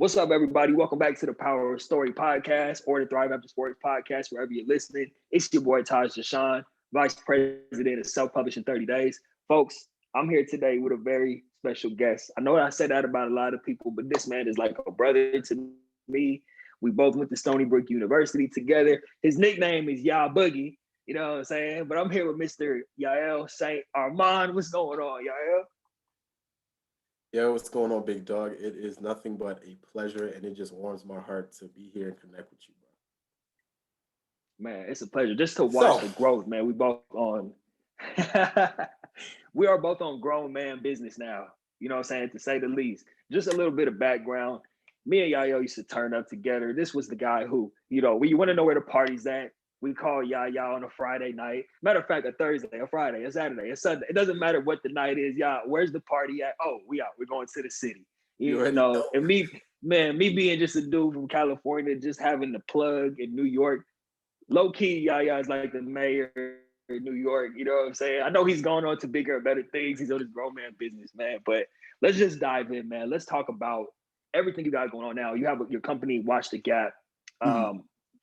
What's up, everybody? Welcome back to the Power of Story podcast or the Thrive After Sports podcast, wherever you're listening. It's your boy, Taj Dashaun, Vice President of Self-Publishing 30 Days. Folks, I'm here today with a very special guest. I know I said that about a lot of people, but this man is like a brother to me. We both went to Stony Brook University together. His nickname is Yael Boogie, you know what I'm saying? But I'm here with Mr. Yael Saint-Armand. What's going on, Yael? Yo, what's going on, big dog? It is nothing but a pleasure, and it just warms my heart to be here and connect with you, Man, it's a pleasure just to bro. watch the growth, man. We are both on grown man business now. You know what I'm saying? To say the least. Just a little bit of background. Me and Yayo used to turn up together. This was the guy who, when you want to know where the party's at, we call Yaya on a Friday night. Matter of fact, a Thursday, a Friday, a Saturday, a Sunday. It doesn't matter what the night is. Where's the party at? Oh, we out. We're going to the city. You already know. And me being just a dude from California, just having the plug in New York. Low key, Yaya is like the mayor of New York. You know what I'm saying? I know he's going on to bigger and better things. He's on his grown man business, man. But let's just dive in, man. Let's talk about everything you got going on now. You have your company, Watch the Gap.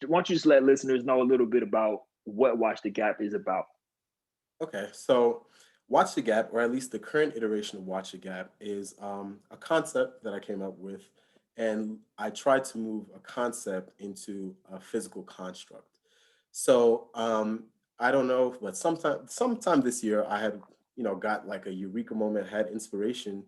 Why don't you just let listeners know a little bit about what Watch the Gap is about? Okay, so Watch the Gap, or at least the current iteration of Watch the Gap, is a concept that I came up with, and I tried to move a concept into a physical construct. So I don't know, but sometime this year, I had got like a eureka moment, had inspiration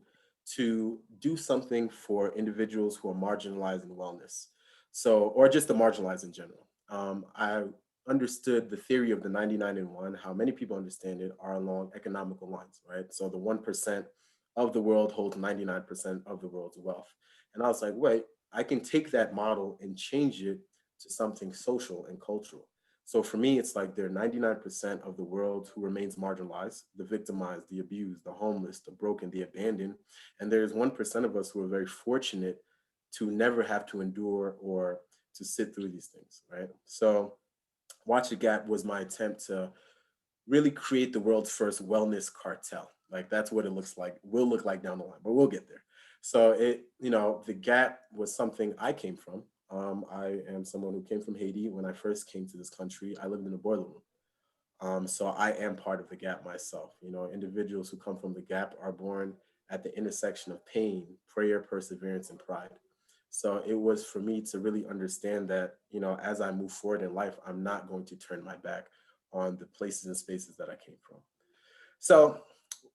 to do something for individuals who are marginalized in wellness. So, or just the marginalized in general. I understood the theory of the 99 and 1, how many people understand it, are along economical lines, right? So the 1% of the world holds 99% of the world's wealth. And I was like, wait, I can take that model and change it to something social and cultural. So for me, it's like there are 99% of the world who remains marginalized, the victimized, the abused, the homeless, the broken, the abandoned. And there's 1% of us who are very fortunate to never have to endure or to sit through these things, right? So Watch the Gap was my attempt to really create the world's first wellness cartel. Like that's what it will look like down the line, but we'll get there. So the gap was something I came from. I am someone who came from Haiti. When I first came to this country, I lived in a boiler room. So I am part of the gap myself. Individuals who come from the gap are born at the intersection of pain, prayer, perseverance, and pride. So it was for me to really understand that, as I move forward in life, I'm not going to turn my back on the places and spaces that I came from. So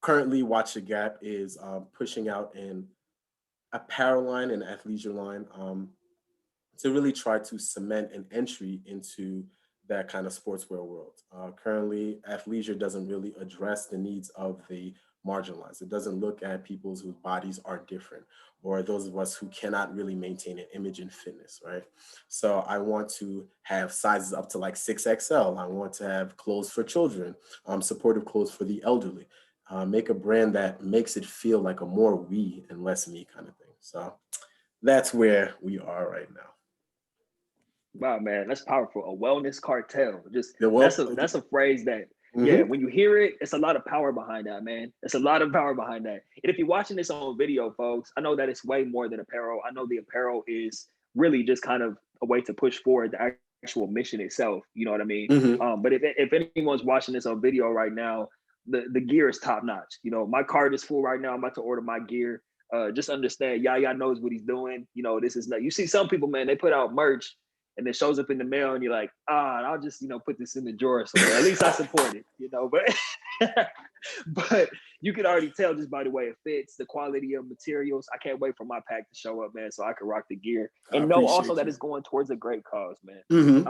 currently, Watch the Gap is pushing out an apparel line and athleisure line to really try to cement an entry into that kind of sportswear world. Currently, athleisure doesn't really address the needs of the marginalized. It doesn't look at people whose bodies are different, or those of us who cannot really maintain an image in fitness, right? So I want to have sizes up to like 6XL. I want to have clothes for children, supportive clothes for the elderly. Make a brand that makes it feel like a more we and less me kind of thing. So that's where we are right now. Wow, man, that's powerful. A wellness cartel. Just The that's well, a phrase that, yeah, mhm. when you hear it, it's a lot of power behind that, man. It's a lot of power behind that. And if you're watching this on video, folks, I know that it's way more than apparel. I know the apparel is really just kind of a way to push forward the actual mission itself. You know what I mean? Mhm. But if anyone's watching this on video right now, the gear is top notch. My cart is full right now. I'm about to order my gear. Just understand, Yaya knows what he's doing. This is not. You see some people, man, they put out merch and it shows up in the mail and you're like, I'll just, put this in the drawer somewhere. At least I support it, but but you can already tell just by the way it fits, the quality of materials. I can't wait for my pack to show up, man, so I can rock the gear I and know also appreciate that you. it's going towards a great cause, man. Mhm.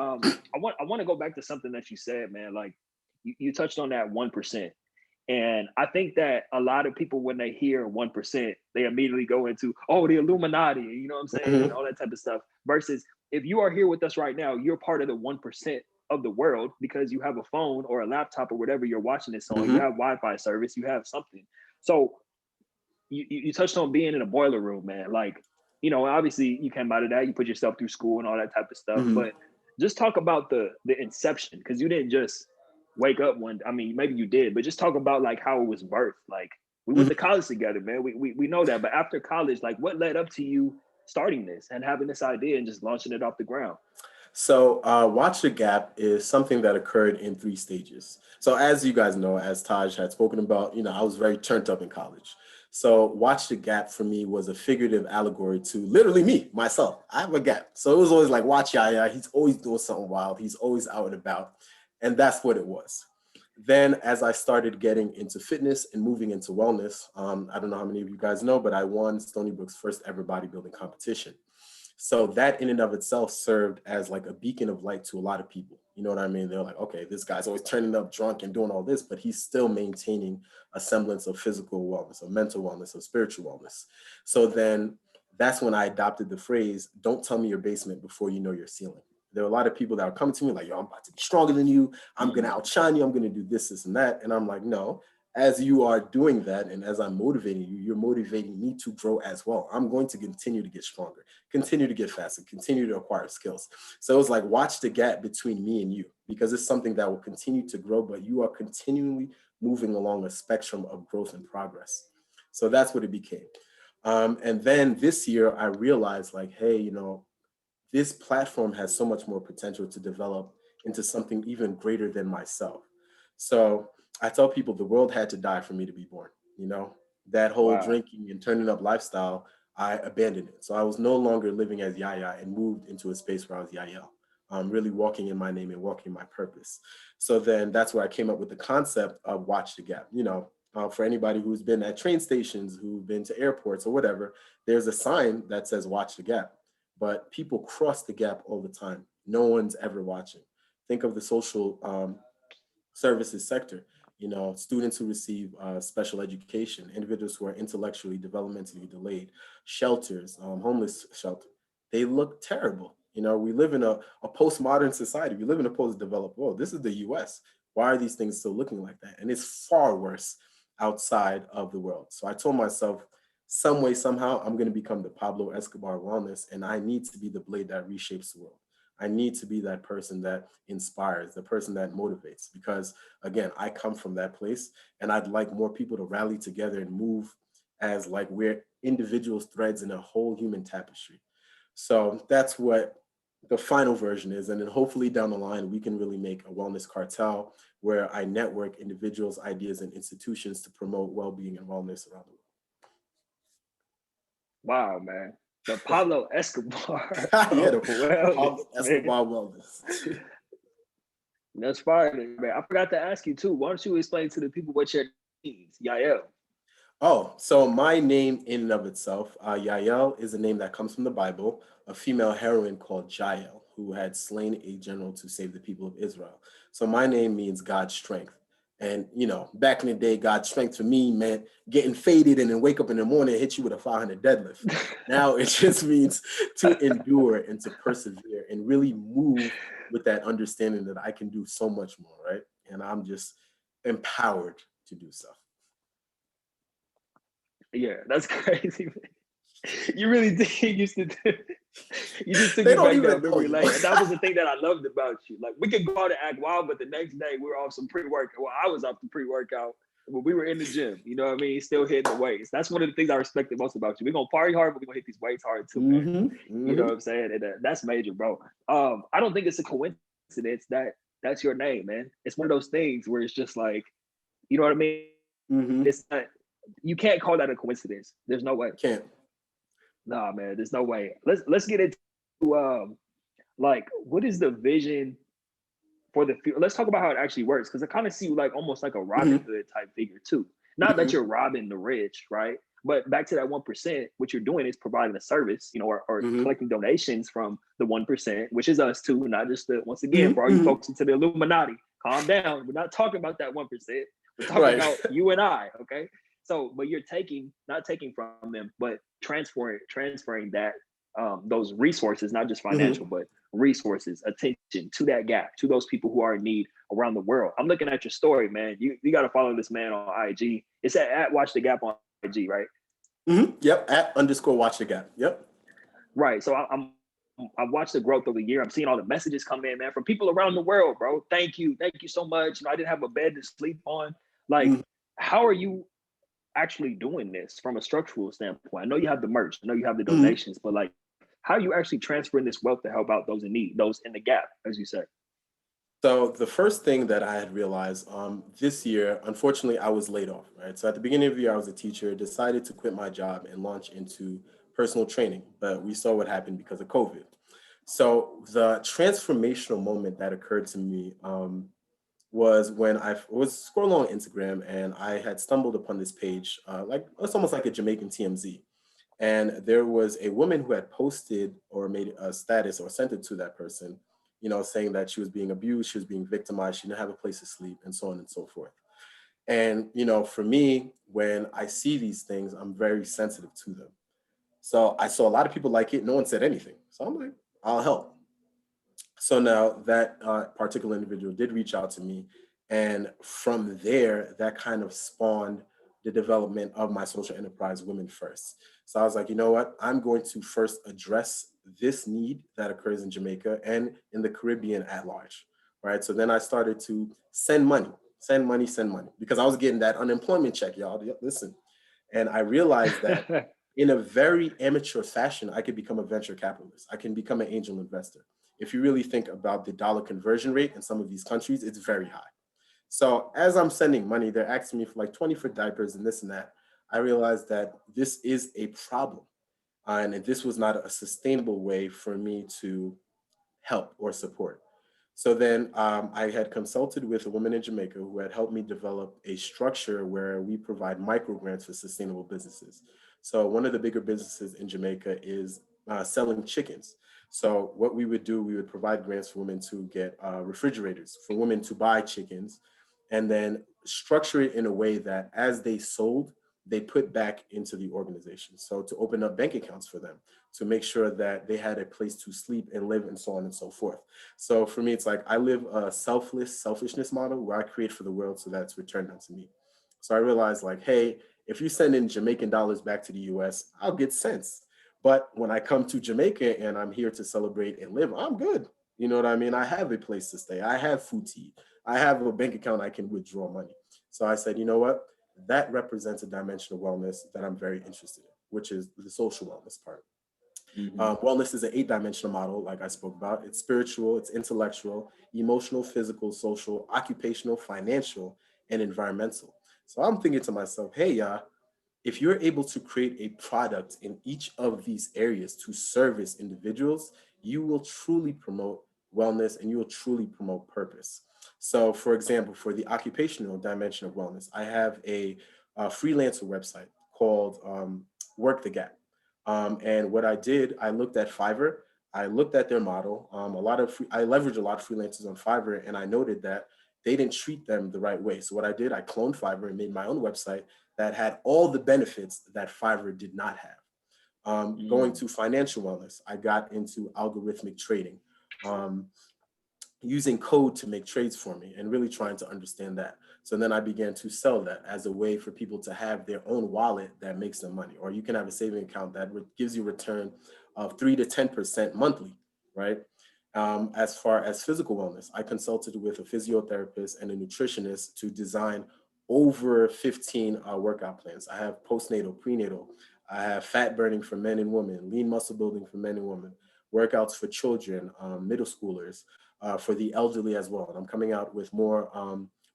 I want to go back to something that you said, man. Like you touched on that 1%. And I think that a lot of people, when they hear 1%, they immediately go into, oh, the Illuminati, you know what I'm saying? And Mhm. all that type of stuff. Versus if you are here with us right now, you're part of the 1% of the world because you have a phone or a laptop or whatever you're watching this on. You Mhm. have Wi-Fi service, you have something. So you touched on being in a boiler room, man. Like, obviously you came out of that, you put yourself through school and all that type of stuff. Mhm. But just talk about the inception, because you didn't just wake up one. I mean, maybe you did, but just talk about like how it was birthed. Like we went to Mhm. college together, man. We know that. But after college, like what led up to you starting this and having this idea and just launching it off the ground? So, Watch the Gap is something that occurred in 3 stages. So, as you guys know, as Taj had spoken about, I was very turned up in college. So, Watch the Gap for me was a figurative allegory to literally me, myself. I have a gap. So, it was always like, watch Yaya. He's always doing something wild. He's always out and about. And that's what it was. Then, as I started getting into fitness and moving into wellness, I don't know how many of you guys know, but I won Stony Brook's first ever bodybuilding competition. So that in and of itself served as like a beacon of light to a lot of people. You know what I mean? They're like, okay, this guy's always turning up drunk and doing all this, but he's still maintaining a semblance of physical wellness, of mental wellness, of spiritual wellness. So then that's when I adopted the phrase, don't tell me your basement before you know your ceiling. There are a lot of people that are coming to me like, yo, I'm about to be stronger than you. I'm going to outshine you. I'm going to do this, this, and that. And I'm like, no, as you are doing that and as I'm motivating you, you're motivating me to grow as well. I'm going to continue to get stronger, continue to get faster, continue to acquire skills. So it's like, watch the gap between me and you, because it's something that will continue to grow, but you are continually moving along a spectrum of growth and progress. So that's what it became. And then this year I realized like, hey, this platform has so much more potential to develop into something even greater than myself. So I tell people the world had to die for me to be born. That whole Wow. drinking and turning up lifestyle, I abandoned it. So I was no longer living as Yaya and moved into a space where I was Yael, really walking in my name and walking my purpose. So then that's where I came up with the concept of Watch the Gap. For anybody who's been at train stations, who've been to airports or whatever, there's a sign that says Watch the Gap. But people cross the gap all the time. No one's ever watching. Think of the social services sector. Students who receive special education, individuals who are intellectually, developmentally delayed, shelters, homeless shelter. They look terrible. We live in a postmodern society. We live in a post-developed world. This is the US. Why are these things still looking like that? And it's far worse outside of the world. So I told myself, some way, somehow, I'm going to become the Pablo Escobar of wellness, and I need to be the blade that reshapes the world. I need to be that person that inspires, the person that motivates, because again, I come from that place, and I'd like more people to rally together and move as like we're individual threads in a whole human tapestry. So that's what the final version is. And then hopefully down the line, we can really make a wellness cartel where I network individuals, ideas, and institutions to promote well-being and wellness around the world. Wow, man. The Pablo Escobar. Yeah, the Wellness, Pablo Escobar wellness. That's fine, man. I forgot to ask you too. Why don't you explain to the people what your name is, Yael? Oh, so my name in and of itself, Yael, is a name that comes from the Bible, a female heroine called Jael, who had slain a general to save the people of Israel. So my name means God's strength. And, back in the day, God's strength for me meant getting faded and then wake up in the morning and hit you with a 500 deadlift. Now it just means to endure and to persevere and really move with that understanding that I can do so much more, right? And I'm just empowered to do so. Yeah, that's crazy. You really did. You used to do. You just took They me don't back even down know, memory lane. And that was the thing that I loved about you. Like, we could go out and act wild, but the next day we were off some pre-workout. Well, I was off the pre-workout, but we were in the gym. You know what I mean? Still hitting the weights. That's one of the things I respected most about you. We're gonna party hard, but we're gonna hit these weights hard too, man. Mm-hmm. You know what I'm saying? And that's major, bro. I don't think it's a coincidence that that's your name, man. It's one of those things where it's just like, you know what I mean? Mm-hmm. It's not, you can't call that a coincidence. There's no way. Can't. Nah, man, there's no way. Let's get into like, what is the vision for the future? Let's talk about how it actually works, because I kind of see you like almost like a Robin Hood type figure too. Not that you're robbing the rich, right? But back to that 1%, what you're doing is providing a service, or collecting donations from the 1%, which is us too, not just the, once again, for all you folks into the Illuminati, calm down. We're not talking about that 1%. We're talking about you and I, okay? So, but you're not taking from them, but transferring that, those resources, not just financial, but resources, attention to that gap, to those people who are in need around the world. I'm looking at your story, man. You got to follow this man on IG. It's at Watch the Gap on IG, right? Yep, @_Watch the Gap. Yep. Right. So I've watched the growth of the year. I'm seeing all the messages come in, man, from people around the world, bro. Thank you so much. I didn't have a bed to sleep on. Like, how are you actually doing this from a structural standpoint? I know you have the merch, I know you have the Mhm. donations, but like, how are you actually transferring this wealth to help out those in need, those in the gap, as you say? So the first thing that I had realized this year, unfortunately, I was laid off, right? So at the beginning of the year, I was a teacher, decided to quit my job and launch into personal training, but we saw what happened because of COVID. So the transformational moment that occurred to me was when I was scrolling on Instagram and I had stumbled upon this page, like it's almost like a Jamaican TMZ. And there was a woman who had posted or made a status or sent it to that person, saying that she was being abused, she was being victimized, she didn't have a place to sleep, and so on and so forth. And, for me, when I see these things, I'm very sensitive to them. So I saw a lot of people like it. No one said anything. So I'm like, I'll help. So now that particular individual did reach out to me, and from there, that kind of spawned the development of my social enterprise, Women First. So I was like, you know what? I'm going to first address this need that occurs in Jamaica and in the Caribbean at large, right? So then I started to send money, send money, send money, because I was getting that unemployment check, y'all. Listen, and I realized that in a very amateur fashion, I could become a venture capitalist. I can become an angel investor. If you really think about the dollar conversion rate in some of these countries, it's very high. So as I'm sending money, they're asking me for like 20 for diapers and this and that. I realized that this is a problem. And this was not a sustainable way for me to help or support. So then I had consulted with a woman in Jamaica who had helped me develop a structure where we provide micro grants for sustainable businesses. So one of the bigger businesses in Jamaica is selling chickens. So what we would do, we would provide grants for women to get refrigerators, for women to buy chickens, and then structure it in a way that as they sold, they put back into the organization. So to open up bank accounts for them, to make sure that they had a place to sleep and live and so on and so forth. So for me, it's like I live a selfless selfishness model where I create for the world so that it's returned unto me. So I realized like, hey, if you send in Jamaican dollars back to the US, I'll get cents. But when I come to Jamaica and I'm here to celebrate and live, I'm good. You know what I mean? I have a place to stay. I have food to eat. I have a bank account I can withdraw money. So I said, you know what? That represents a dimension of wellness that I'm very interested in, which is the social wellness part. Hmm. Wellness is an 8 dimensional model, like I spoke about. It's spiritual, it's intellectual, emotional, physical, social, occupational, financial, and environmental. So I'm thinking to myself, hey, if you're able to create a product in each of these areas to service individuals, you will truly promote wellness and you will truly promote purpose. So, for example, for the occupational dimension of wellness, I have a freelancer website called Work the Gap. And what I did, I looked at Fiverr. I looked at their model. I leveraged a lot of freelancers on Fiverr, and I noted that they didn't treat them the right way. So what I did, I cloned Fiverr and made my own website that had all the benefits that Fiverr did not have. Going Mm. to financial wellness, I got into algorithmic trading, um, using code to make trades for me and really trying to understand that. So then I began to sell that as a way for people to have their own wallet that makes them money, or you can have a saving account that gives you a return of 3 to 10% monthly, right? As far as physical wellness, I consulted with a physiotherapist and a nutritionist to design over 15 workout plans. I have postnatal, prenatal, I have fat burning for men and women, lean muscle building for men and women, workouts for children, middle schoolers, for the elderly as well. And I'm coming out with more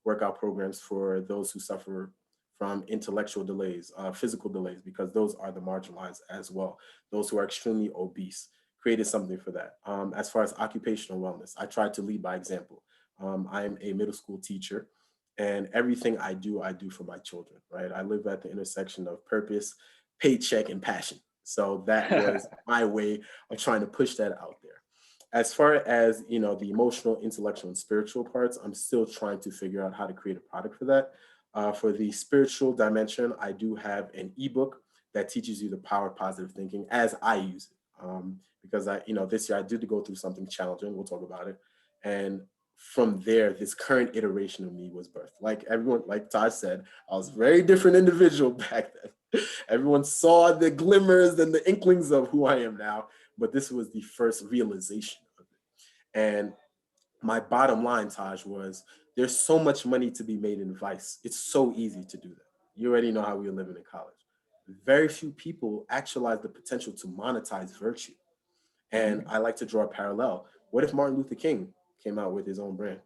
workout programs for those who suffer from intellectual delays, physical delays, because those are the marginalized as well. Those who are extremely obese, created something for that. As far as occupational wellness, I tried to lead by example. I'm a middle school teacher, and everything I do for my children, right? I live at the intersection of purpose, paycheck, and passion. So that was my way of trying to push that out there. As far as the emotional, intellectual, and spiritual parts, I'm still trying to figure out how to create a product for that. For the spiritual dimension, I do have an ebook that teaches you the power of positive thinking as I use it. Because this year I did go through something challenging. We'll talk about it. And from there, this current iteration of me was birthed. Like everyone, like Taj said, I was a very different individual back then. Everyone saw the glimmers and the inklings of who I am now, but this was the first realization of it. And my bottom line, Taj, was there's so much money to be made in Vice. It's so easy to do that. You already know how we were living in college. Very few people actualize the potential to monetize virtue. And I like to draw a parallel. What if Martin Luther King came out with his own brand?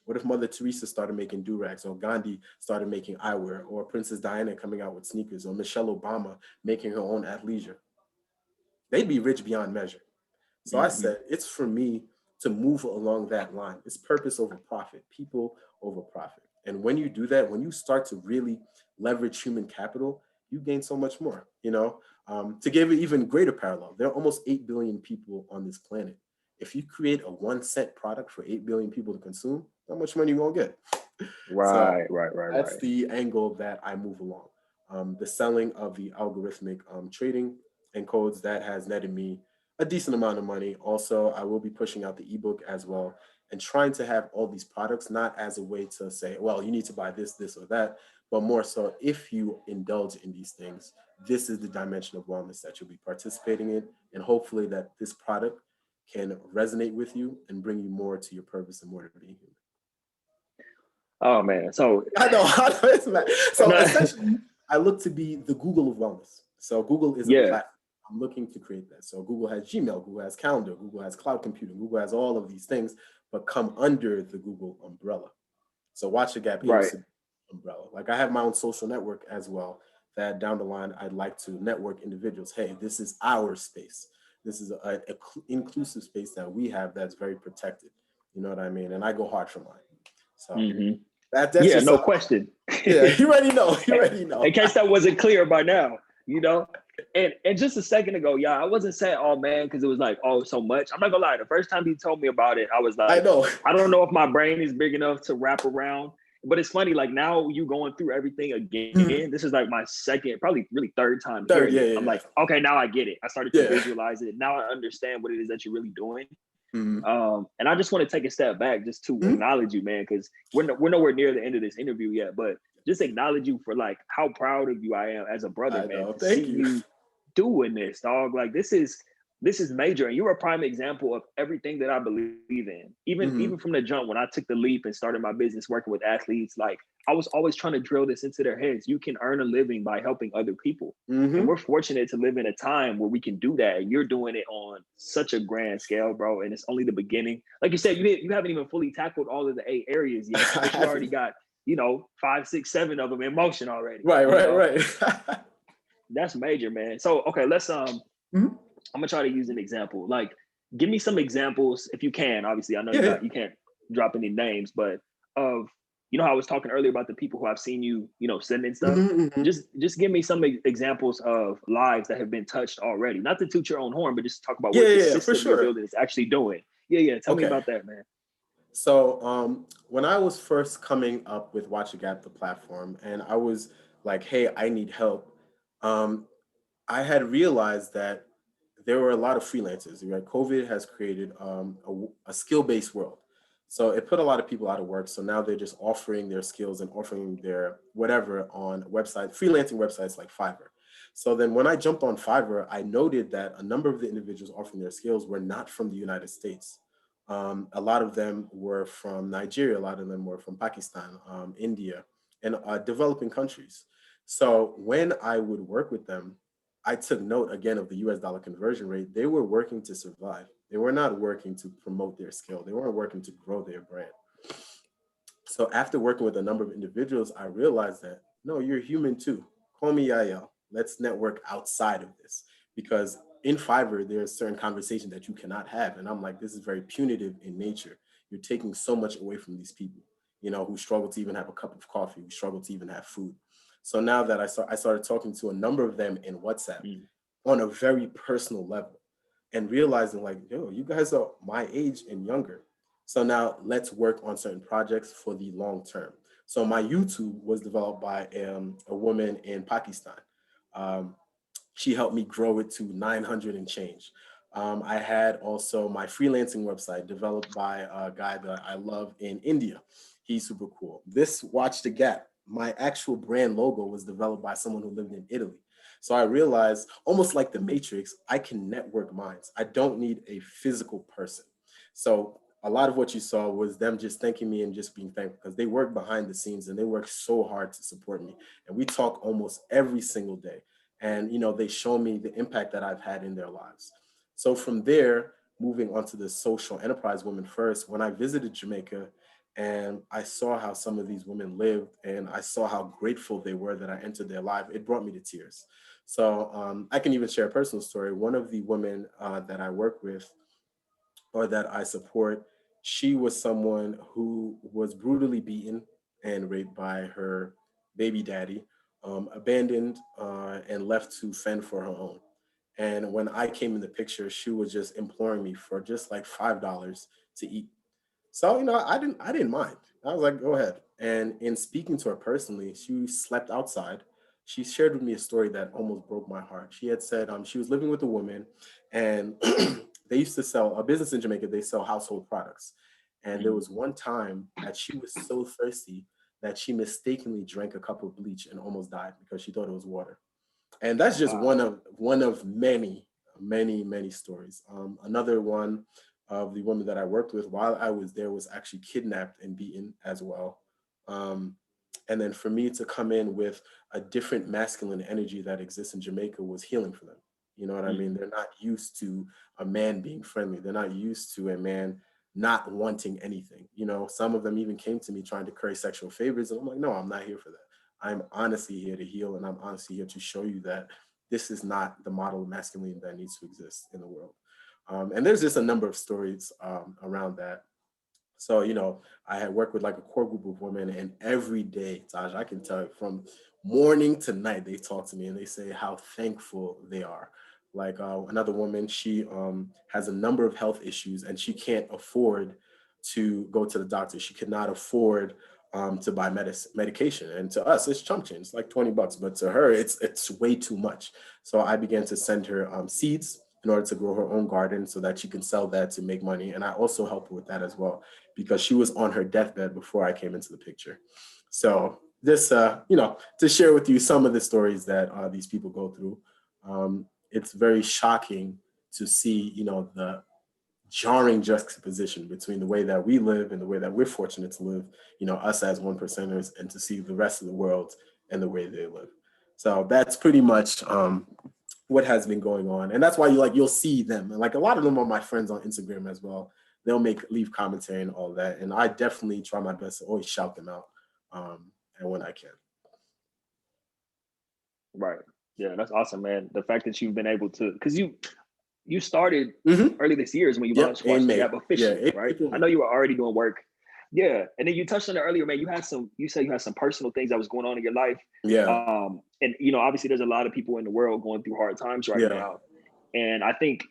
What if Mother Teresa started making do-rags, or Gandhi started making eyewear, or Princess Diana coming out with sneakers, or Michelle Obama making her own athleisure? They'd be rich beyond measure. So I Mm-hmm. said, it's for me to move along that line. It's purpose over profit, people over profit. And when you do that, when you start to really leverage human capital, you gain so much more. To give an even greater parallel, there are almost 8 billion people on this planet. If you create a 1 cent product for 8 billion people to consume, how much money you gonna get? So that's Right. the angle that I move along. The selling of the algorithmic trading and codes that has netted me a decent amount of money. Also, I will be pushing out the ebook as well and trying to have all these products not as a way to say, well, you need to buy this, this, or that, but more so if you indulge in these things, this is the dimension of wellness that you'll be participating in. And hopefully that this product can resonate with you and bring you more to your purpose and more to being human. Oh man. So I know. It's mad. So no, essentially, I look to be the Google of wellness. So Google is a yeah, platform. I'm looking to create that. So Google has Gmail, Google has Calendar, Google has cloud computing, Google has all of these things, but come under the Google umbrella. So Watch the Gap aims right. to be an umbrella. Like I have my own social network as well. That down the line, I'd like to network individuals. Hey, this is our space. This is an inclusive space that we have that's very protected. You know what I mean? And I go hard for mine. So Mm-hmm. that's Yeah, just no question. yeah. You already know. You already know. In case that wasn't clear by now, you know. And just a second ago, yeah, I wasn't saying, oh man, because it was like, oh, so much. I'm not gonna lie. The first time you told me about it, I was I like, know. I don't know if my brain is big enough to wrap around. But it's funny, like now you going through everything again. This is like my second, probably really third time Third, hearing yeah, it. yeah, I'm yeah. like, okay, now I get it. I started to Yeah. visualize it. Now I understand what it is that you're really doing. Mm-hmm. And I just want to take a step back just to acknowledge you, man, because we're nowhere near the end of this interview yet, but just acknowledge you for like how proud of you I am as a brother, I man, know. to see Thank you. you doing this, dog. Like this is major, and you're a prime example of everything that I believe in. Even from the jump when I took the leap and started my business working with athletes, like I was always trying to drill this into their heads. You can earn a living by helping other people. And we're fortunate to live in a time where we can do that. And you're doing it on such a grand scale, bro. And it's only the beginning. Like you said, you haven't even fully tackled all of the 8 areas yet, but you already got, 5, 6, 7 of them in motion already. Right. That's major, man. So okay, let's I'm gonna try to use an example. Like, give me some examples if you can. Obviously, I know Yeah. you can't drop any names, but of how I was talking earlier about the people who I've seen you, sending stuff. Just give me some examples of lives that have been touched already. Not to toot your own horn, but just talk about what the Yeah, for system you're sure. building is actually doing. Yeah. Tell me Okay. about that, man. So when I was first coming up with Watch the Gap, the platform, and I was like, hey, I need help, I had realized that there were a lot of freelancers. Right? COVID has created a skill-based world. So it put a lot of people out of work. So now they're just offering their skills and offering their whatever on websites, freelancing websites like Fiverr. So then when I jumped on Fiverr, I noted that a number of the individuals offering their skills were not from the United States. A lot of them were from Nigeria. A lot of them were from Pakistan, India, and developing countries. So when I would work with them, I took note again of the US dollar conversion rate. They were working to survive. They were not working to promote their skill. They weren't working to grow their brand. So after working with a number of individuals, I realized that, no, you're human too. Call me Yael. Let's network outside of this. Because in Fiverr, there's certain conversation that you cannot have. And I'm like, this is very punitive in nature. You're taking so much away from these people, who struggle to even have a cup of coffee, who struggle to even have food. So now that I started talking to a number of them in WhatsApp on a very personal level and realizing like, yo, you guys are my age and younger. So now let's work on certain projects for the long term. So my YouTube was developed by a woman in Pakistan. She helped me grow it to 900 and change. I had also my freelancing website developed by a guy that I love in India. He's super cool. This Watch the Gap, my actual brand logo was developed by someone who lived in Italy. So I realized, almost like the Matrix, I can network minds. I don't need a physical person. So a lot of what you saw was them just thanking me and just being thankful because they work behind the scenes and they work so hard to support me. And we talk almost every single day. And, they show me the impact that I've had in their lives. So from there, moving on to the social enterprise women first, when I visited Jamaica and I saw how some of these women lived and I saw how grateful they were that I entered their life, it brought me to tears. So I can even share a personal story. One of the women that I work with or that I support, she was someone who was brutally beaten and raped by her baby daddy, abandoned and left to fend for her own. And when I came in the picture, she was just imploring me for just like $5 to eat. So, I didn't mind. I was like, go ahead. And in speaking to her personally, she slept outside. She shared with me a story that almost broke my heart. She had said she was living with a woman and they used to sell a business in Jamaica. They sell household products. And there was one time that she was so thirsty that she mistakenly drank a cup of bleach and almost died because she thought it was water. And that's just Wow. one of many, many, many stories. Another one of the women that I worked with while I was there was actually kidnapped and beaten as well. Um, and then for me to come in with a different masculine energy that exists in Jamaica was healing for them. You know what I mean? Mm. They're not used to a man being friendly. They're not used to a man not wanting anything. Some of them even came to me trying to curry sexual favors. And I'm like, no, I'm not here for that. I'm honestly here to heal, and I'm honestly here to show you that this is not the model of masculinity that needs to exist in the world. And there's just a number of stories around that. So, I had worked with like a core group of women, and every day, Taj, I can tell you from morning to night, they talk to me and they say how thankful they are. Like another woman, she has a number of health issues and she can't afford to go to the doctor. She could not afford to buy medication. And to us, it's chump change, it's like $20, but to her, it's way too much. So I began to send her seeds in order to grow her own garden so that she can sell that to make money. And I also help her with that as well because she was on her deathbed before I came into the picture. So this, to share with you some of the stories that these people go through, it's very shocking to see, the jarring juxtaposition between the way that we live and the way that we're fortunate to live, us as one percenters, and to see the rest of the world and the way they live. So that's pretty much what has been going on. And that's why you'll see them. And like a lot of them are my friends on Instagram as well. They'll leave commentary and all that. And I definitely try my best to always shout them out and when I can. Right. Yeah, that's awesome, man. The fact that you've been able to, because you started Mm-hmm. early this year is when you Yep, launched in Watch the May. Gap Yeah, officially, right? April I May. know you were already doing work. Yeah. And then you touched on it earlier, man. You said you had some personal things that was going on in your life. Yeah, And obviously there's a lot of people in the world going through hard times right yeah, now. And I think,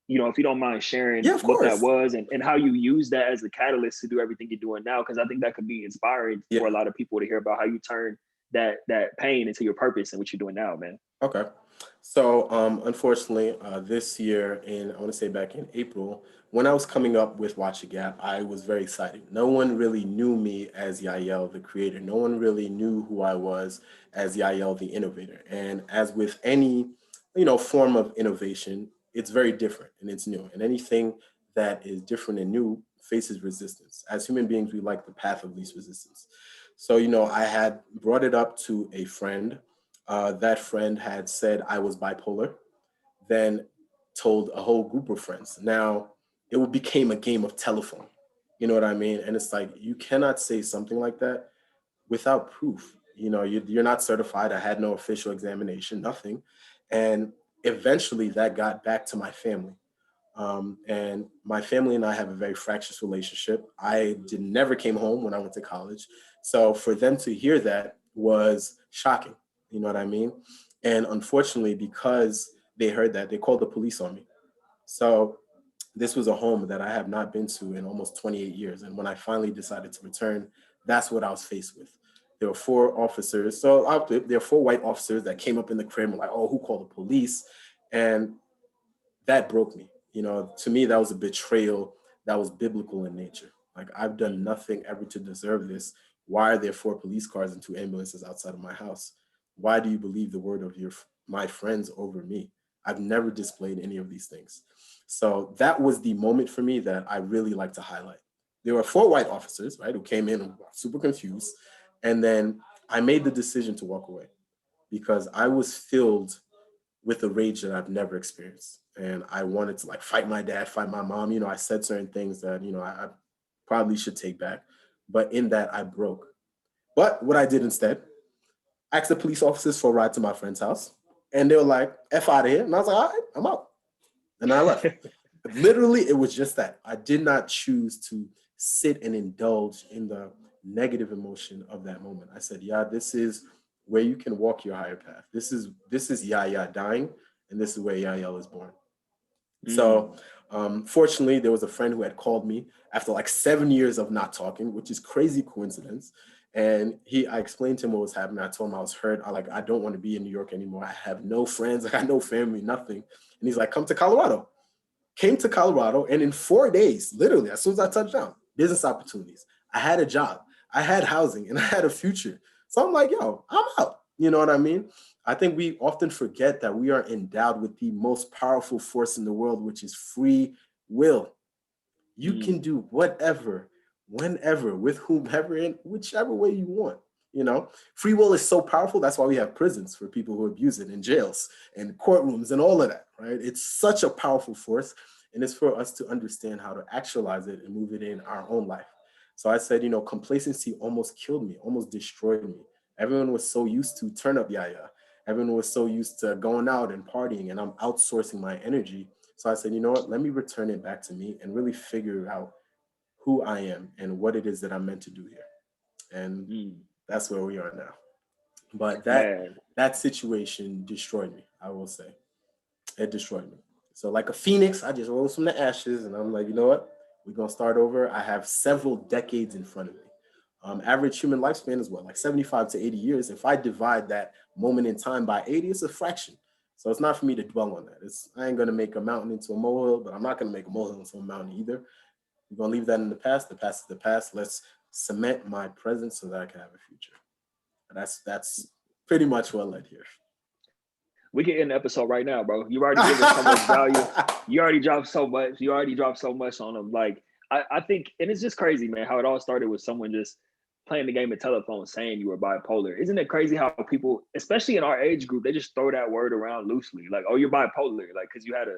if you don't mind sharing yeah, of what that course. was and how you use that as a catalyst to do everything you're doing now, because I think that could be inspiring for a Yeah. lot of people to hear about how you turn that pain into your purpose and what you're doing now, man. Okay. So, unfortunately, this year, I want to say back in April, when I was coming up with Watch the Gap, I was very excited. No one really knew me as Yael, the creator. No one really knew who I was as Yael, the innovator. And as with any, form of innovation, it's very different and it's new. And anything that is different and new faces resistance. As human beings, we like the path of least resistance. So, I had brought it up to a friend. That friend had said I was bipolar, then told a whole group of friends. Now became a game of telephone. You know what I mean? And it's like, you cannot say something like that without proof. You're not certified. I had no official examination, nothing. And eventually that got back to my family. And my family and I have a very fractious relationship. I never came home when I went to college. So for them to hear that was shocking. You know what I mean? And unfortunately, because they heard that, they called the police on me. So this was a home that I have not been to in almost 28 years. And when I finally decided to return, that's what I was faced with. There were four officers. So there were four white officers that came up in the crib and were like, oh, who called the police? And that broke me. To me, that was a betrayal that was biblical in nature. Like, I've done nothing ever to deserve this. Why are there four police cars and two ambulances outside of my house? Why do you believe the word of my friends over me? I've never displayed any of these things. So that was the moment for me that I really like to highlight. there were 4 white officers, right, who came in and were super confused. And then I made the decision to walk away because I was filled with a rage that I've never experienced. And I wanted to like fight my dad, fight my mom. I said certain things that, I probably should take back. But in that, I broke. But what I did instead, asked the police officers for a ride to my friend's house. And they were like, F out of here. And I was like, all right, I'm out. And I left. Literally, it was just that. I did not choose to sit and indulge in the negative emotion of that moment. I said, yeah, this is where you can walk your higher path. This is Yaya dying, and this is where Yael is born. So fortunately, there was a friend who had called me after like 7 years of not talking, which is crazy coincidence. And I explained to him what was happening. I told him I was hurt. I don't want to be in New York anymore. I have no friends. I got no family, nothing. And he's like, come to Colorado. Came to Colorado, and in 4 days, literally, as soon as I touched down, business opportunities. I had a job, I had housing, and I had a future. So I'm like, yo, I'm out. You know what I mean? I think we often forget that we are endowed with the most powerful force in the world, which is free will. You can do whatever, whenever, with whomever, in whichever way you want. Free will is so powerful. That's why we have prisons for people who abuse it, and jails and courtrooms and all of that, right? It's such a powerful force, and it's for us to understand how to actualize it and move it in our own life. So I said, complacency almost killed me, almost destroyed me. Everyone was so used to turn up yaya. Everyone was so used to going out and partying, and I'm outsourcing my energy. So I said, you know what? Let me return it back to me and really figure out who I am and what it is that I'm meant to do here. And that's where we are now. But that situation destroyed me, I will say. It destroyed me. So like a phoenix, I just rose from the ashes, and I'm like, you know what? We're going to start over. I have several decades in front of me. Average human lifespan is what, like 75 to 80 years. If I divide that moment in time by 80, it's a fraction. So it's not for me to dwell on that. I ain't going to make a mountain into a molehill, but I'm not going to make a molehill into a mountain either. We're going to leave that in the past. The past is the past. Let's cement my present so that I can have a future. That's pretty much what led here. We can end the episode right now, bro. You already given so much value. You already dropped so much. You already dropped so much on them. Like, I think, and it's just crazy, man, how it all started with someone just playing the game of telephone saying you were bipolar. Isn't it crazy how people, especially in our age group, they just throw that word around loosely? Like, oh, you're bipolar. Like, because you had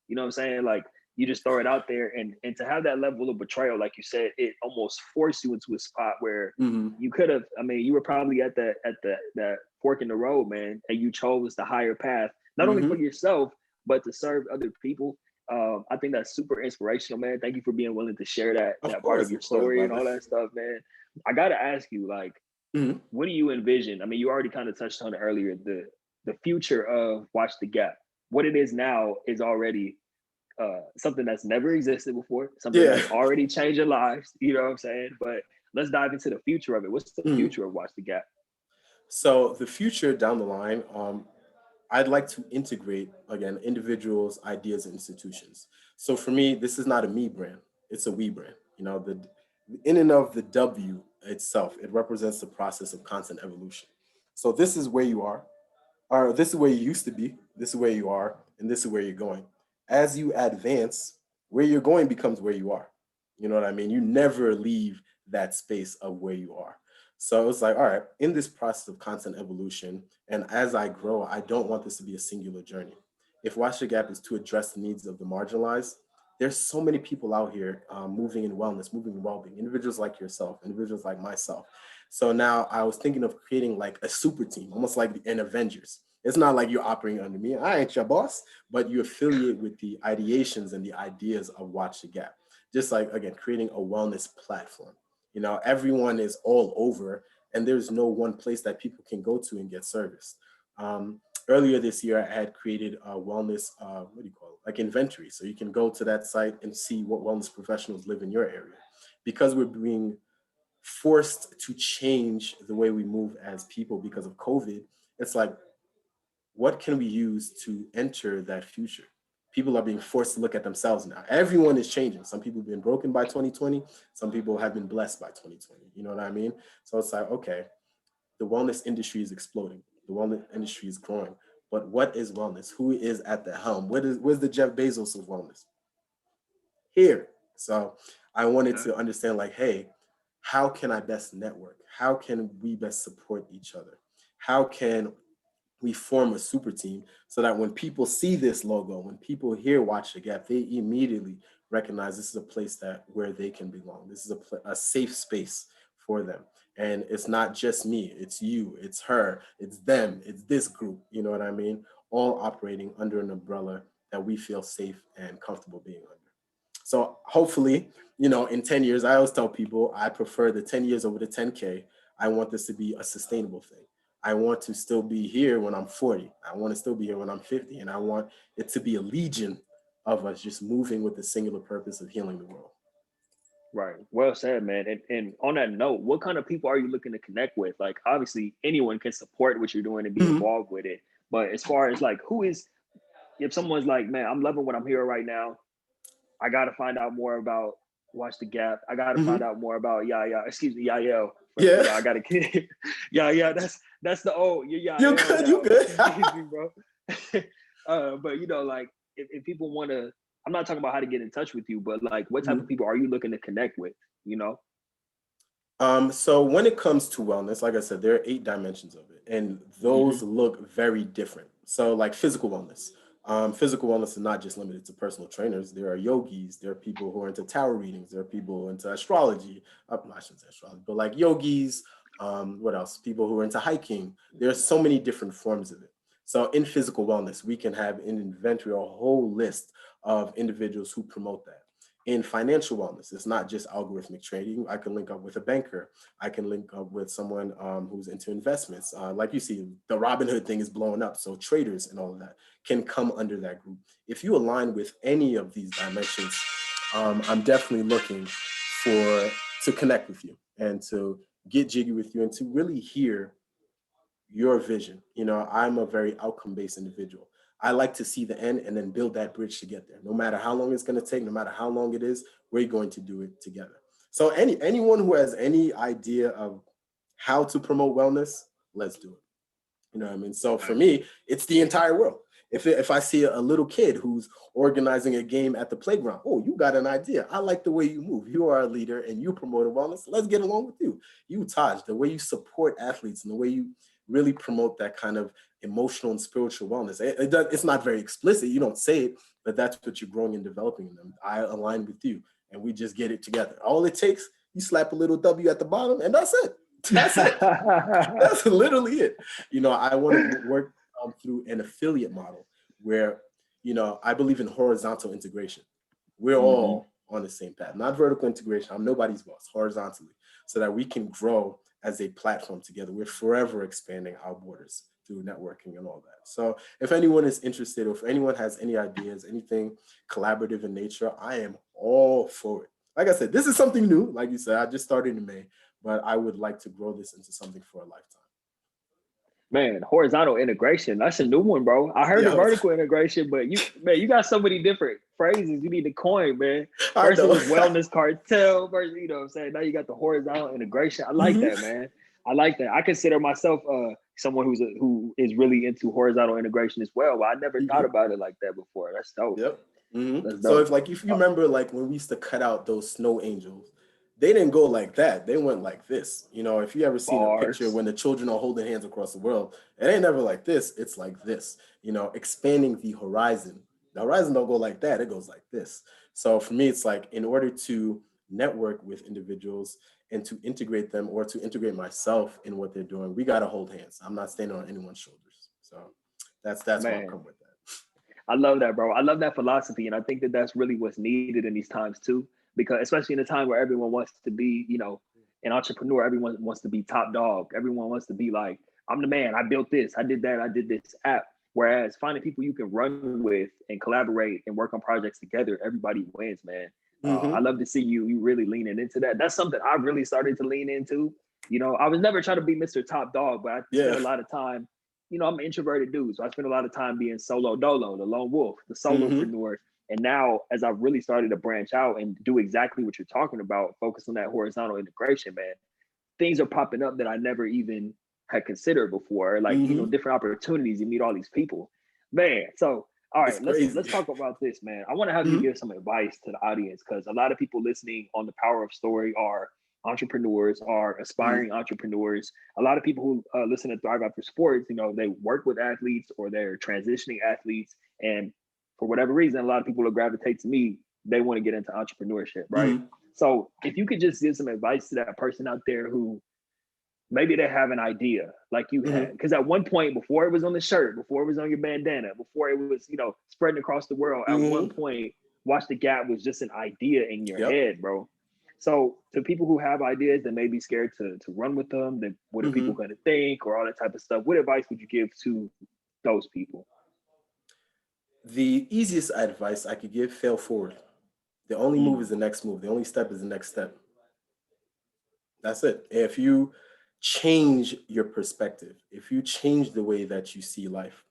you know what I'm saying? Like, you just throw it out there. And to have that level of betrayal, like you said, it almost forced you into a spot where you could have, you were probably at that fork in the road, man, and you chose the higher path, not only for yourself, but to serve other people. I think that's super inspirational, man. Thank you for being willing to share that part of your story and all that stuff, man. I gotta ask you, like, what do you envision? You already kind of touched on it earlier. The future of Watch the Gap. What it is now is already something that's never existed before, something that's already changing lives. You know what I'm saying? But let's dive into the future of it. What's the future of Watch the Gap? So the future down the line, I'd like to integrate, again, individuals, ideas, and institutions. So for me, this is not a me brand, it's a we brand. In and of the W itself, it represents the process of constant evolution. So this is where you are, or this is where you used to be, this is where you are, and this is where you're going. As you advance, where you're going becomes where you are. You know what I mean? You never leave that space of where you are. So it's like, all right, in this process of constant evolution, and as I grow, I don't want this to be a singular journey. If Watch the Gap is to address the needs of the marginalized, there's so many people out here moving in wellness, moving in well-being, individuals like yourself, individuals like myself. So now I was thinking of creating like a super team, almost like an Avengers. It's not like you're operating under me. I ain't your boss, but you affiliate with the ideations and the ideas of Watch the Gap. Just like, again, creating a wellness platform. Everyone is all over, and there's no one place that people can go to and get service. Earlier this year, I had created a wellness, what do you call it? Like inventory. So you can go to that site and see what wellness professionals live in your area. Because we're being forced to change the way we move as people because of COVID, it's like, what can we use to enter that future? People are being forced to look at themselves now. Everyone is changing. Some people have been broken by 2020. Some people have been blessed by 2020. You know what I mean? So it's like, okay, the wellness industry is exploding. The wellness industry is growing. But what is wellness? Who is at the helm? Where's the Jeff Bezos of wellness? Here. So I wanted to understand like, hey, how can I best network? How can we best support each other? How can we form a super team so that when people see this logo, when people hear Watch the Gap, they immediately recognize this is a place that where they can belong. This is a safe space for them. And it's not just me, it's you, it's her, it's them, it's this group, you know what I mean? All operating under an umbrella that we feel safe and comfortable being under. So hopefully, in 10 years, I always tell people I prefer the 10 years over the 10K. I want this to be a sustainable thing. I want to still be here when I'm 40. I want to still be here when I'm 50. And I want it to be a legion of us just moving with the singular purpose of healing the world. Right. Well said, man. And on that note, what kind of people are you looking to connect with? Like, obviously, anyone can support what you're doing and be involved with it. But as far as like, if someone's like, man, I'm loving what I'm hearing right now, I got to find out more about Watch the Gap. I got to find out more about Yael. Yeah. I got to yeah. That's the old. Yael. You good? You good? Bro. But like if people want to, I'm not talking about how to get in touch with you, but like what type of people are you looking to connect with? So when it comes to wellness, like I said, there are 8 dimensions of it, and those look very different. So like physical wellness. Physical wellness is not just limited to personal trainers. There are yogis. There are people who are into tarot readings. There are people who are into astrology. I shouldn't say astrology, but like yogis. What else? People who are into hiking. There's so many different forms of it. So in physical wellness, we can have an inventory, a whole list of individuals who promote that. In financial wellness, it's not just algorithmic trading. I can link up with a banker. I can link up with someone who's into investments. Like you see, the Robinhood thing is blowing up. So traders and all of that can come under that group. If you align with any of these dimensions, I'm definitely looking to connect with you and to get jiggy with you and to really hear your vision. I'm a very outcome-based individual. I like to see the end and then build that bridge to get there. No matter how long it's going to take, no matter how long it is, we're going to do it together. So anyone who has any idea of how to promote wellness, let's do it. You know what I mean? So for me, it's the entire world. If I see a little kid who's organizing a game at the playground, oh, you got an idea. I like the way you move. You are a leader and you promote wellness. Let's get along with you. You, Taj, the way you support athletes and the way you really promote that kind of emotional and spiritual wellness. It's not very explicit. You don't say it, but that's what you're growing and developing in them. I align with you and we just get it together. All it takes, you slap a little W at the bottom and that's it. That's it. That's literally it. I want to work through an affiliate model where, I believe in horizontal integration. We're all on the same path, not vertical integration. I'm nobody's boss, horizontally, so that we can grow as a platform together. We're forever expanding our borders through networking and all that. So if anyone is interested, or if anyone has any ideas, anything collaborative in nature, I am all for it. Like I said, this is something new. Like you said, I just started in May, but I would like to grow this into something for a lifetime. Man, horizontal integration. That's a new one, bro. I heard of vertical integration, but you got so many different phrases you need to coin, man. First it was wellness cartel, first, you know what I'm saying? Now you got the horizontal integration. I like that, man. I like that. I consider myself someone who is really into horizontal integration as well, but I never thought about it like that before. That's dope. Yep. That's dope. So if you remember, like when we used to cut out those snow angels, they didn't go like that. They went like this. If you ever seen a picture when the children are holding hands across the world, it ain't never like this. It's like this, expanding the horizon. The horizon don't go like that. It goes like this. So for me, it's like in order to network with individuals and to integrate them or to integrate myself in what they're doing, we got to hold hands. I'm not standing on anyone's shoulders. So that's what I'll come with that. I love that, bro. I love that philosophy. And I think that that's really what's needed in these times too, because especially in a time where everyone wants to be, an entrepreneur, everyone wants to be top dog. Everyone wants to be like, I'm the man. I built this. I did that. I did this app. Whereas finding people you can run with and collaborate and work on projects together, everybody wins, man. I love to see you really leaning into that. That's something I really started to lean into. I was never trying to be Mr. Top Dog, but I spent a lot of time. I'm an introverted dude, so I spend a lot of time being solo dolo, the lone wolf, the solopreneur. And now, as I've really started to branch out and do exactly what you're talking about, focus on that horizontal integration, man, things are popping up that I never even had considered before. Like, different opportunities, you meet all these people. Man, so All It's right, crazy. let's talk about this, man. I want to have you Mhm. give some advice to the audience because a lot of people listening on the Power of Story are entrepreneurs, are Mhm. aspiring entrepreneurs. A lot of people who listen to Thrive After Sports, you know, they work with athletes or they're transitioning athletes, and for whatever reason, a lot of people will gravitate to me. They want to get into entrepreneurship, right? Mhm. So if you could just give some advice to that person out there who maybe they have an idea like you had, Mhm. because at one point, before it was on the shirt, before it was on your bandana, before it was, you know, spreading across the world, at one Mhm. point Watch the Gap was just an idea in your Yep. head, bro. So to people who have ideas that may be scared to run with them, then what are people Mhm. going to think or all that type of stuff, what advice would you give to those people? The easiest advice I could give: fail forward. The only move is Mm. the next move. The only step is the next step. That's it. If you change your perspective, if you change the way that you see life,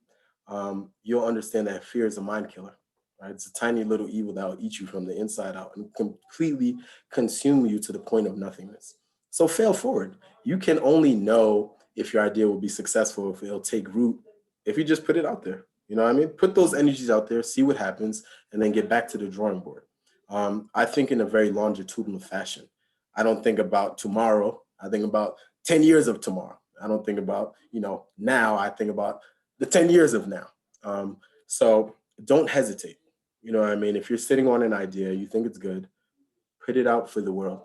you'll understand that fear is a mind killer. Right? It's a tiny little evil that will eat you from the inside out and completely consume you to the point of nothingness. So fail forward. You can only know if your idea will be successful, if it'll take root, if you just put it out there. You know what I mean? Put those energies out there, see what happens, and then get back to the drawing board. I think in a very longitudinal fashion. I don't think about tomorrow. I think about 10 years of tomorrow. I don't think about, now. I think about the 10 years of now. So don't hesitate. You know what I mean? If you're sitting on an idea, you think it's good, put it out for the world.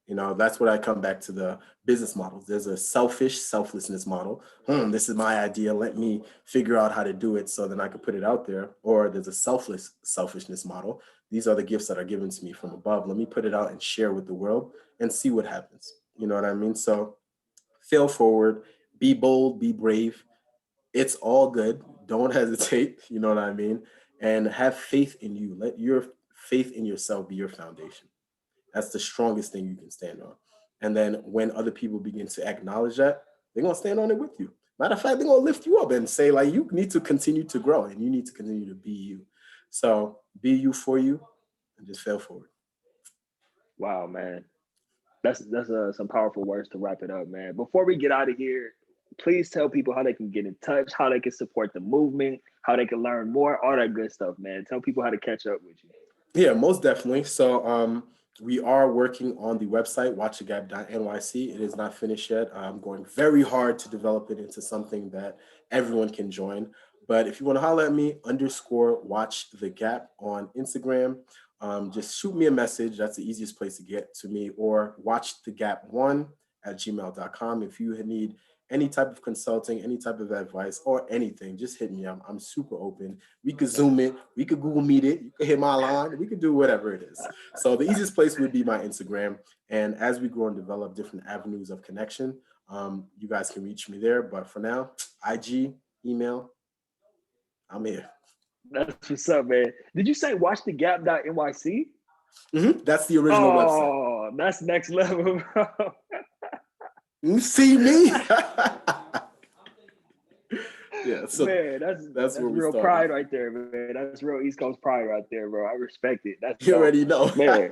That's what I come back to the business models. There's a selfish selflessness model. This is my idea. Let me figure out how to do it so then I can put it out there. Or there's a selfless selfishness model. These are the gifts that are given to me from above. Let me put it out and share with the world and see what happens. You know what I mean? So fail forward, be bold, be brave. It's all good. Don't hesitate. You know what I mean? And have faith in you. Let your faith in yourself be your foundation. That's the strongest thing you can stand on. And then when other people begin to acknowledge that, they're gonna stand on it with you. Matter of fact, they're gonna lift you up and say, like, you need to continue to grow and you need to continue to be you. So be you for you and just fail forward. Wow, man. That's some powerful words to wrap it up, man. Before we get out of here, please tell people how they can get in touch, how they can support the movement, how they can learn more, all that good stuff, man. Tell people how to catch up with you. Yeah, most definitely. So we are working on the website, watchthegap.nyc. It is not finished yet. I'm going very hard to develop it into something that everyone can join. But if you want to holler at me, underscore watch the gap on Instagram, just shoot me a message. That's the easiest place to get to me, or watchthegap1@gmail.com. If you need any type of consulting, any type of advice, or anything, just hit me. I'm super open. We could Zoom it, we could Google Meet it, you could hit my line, we could do whatever it is. So the easiest place would be my Instagram. And as we grow and develop different avenues of connection, you guys can reach me there. But for now, IG, email, I'm here. That's what's up, man. Did you say watchthegap.nyc? That's the original website. Oh, that's next level, bro. You see me? Yeah, so Man, that's that's where we real started. pride right there, man. That's real East Coast pride right there, bro. I respect it. That's You dope. already know. Man,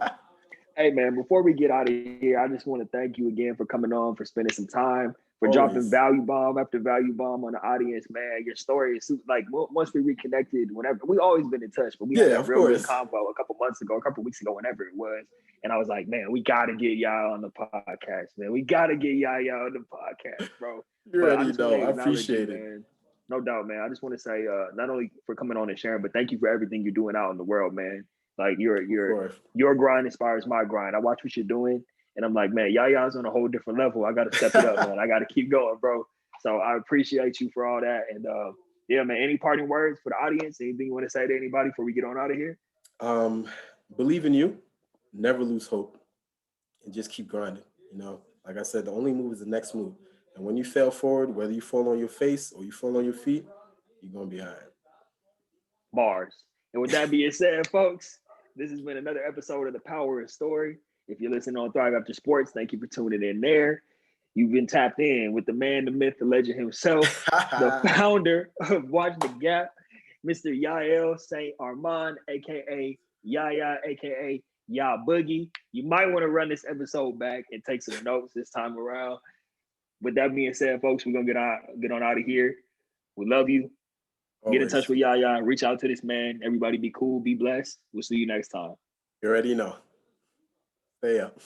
hey man, before we get out of here, I just want to thank you again for coming on, for spending some time, for dropping Always. value bomb after value bomb on the audience, man. Your story is like once we reconnected, whenever we always been in touch, but we had Yeah, that of real good course. convo a couple months ago, a couple weeks ago, whenever it was. And I was like, man, we gotta get y'all on the podcast, man. We gotta get y'all on the podcast, bro. You But I already just want know. to I acknowledge you, appreciate it. man. No doubt, man. I just want to say, not only for coming on and sharing, but thank you for everything you're doing out in the world, man. Like Of course. your grind inspires my grind. I watch what you're doing, and I'm like, man, Yaya's on a whole different level. I got to step it up, man. I got to keep going, bro. So I appreciate you for all that, and yeah, man. Any parting words for the audience? Anything you want to say to anybody before we get on out of here? um, Believe in you, never lose hope, and just keep grinding. Like I said, the only move is the next move. And when you fail forward, whether you fall on your face or you fall on your feet, you're gonna be all right. Bars. And with that being said, folks, this has been another episode of The Power of Story. If you're listening on Thrive After Sports, thank you for tuning in there. You've been tapped in with the man, the myth, the legend himself, the founder of Watch the Gap, Mr. Yael Saint-Armand, aka Yaya, aka Ya Boogie. You might want to run this episode back and take some notes this time around. With that being said, folks, we're gonna get on out of here. We love you. Get in Always. touch with Yaya. Reach out to this man. Everybody be cool. Be blessed. We'll see you next time. You already know. Stay up.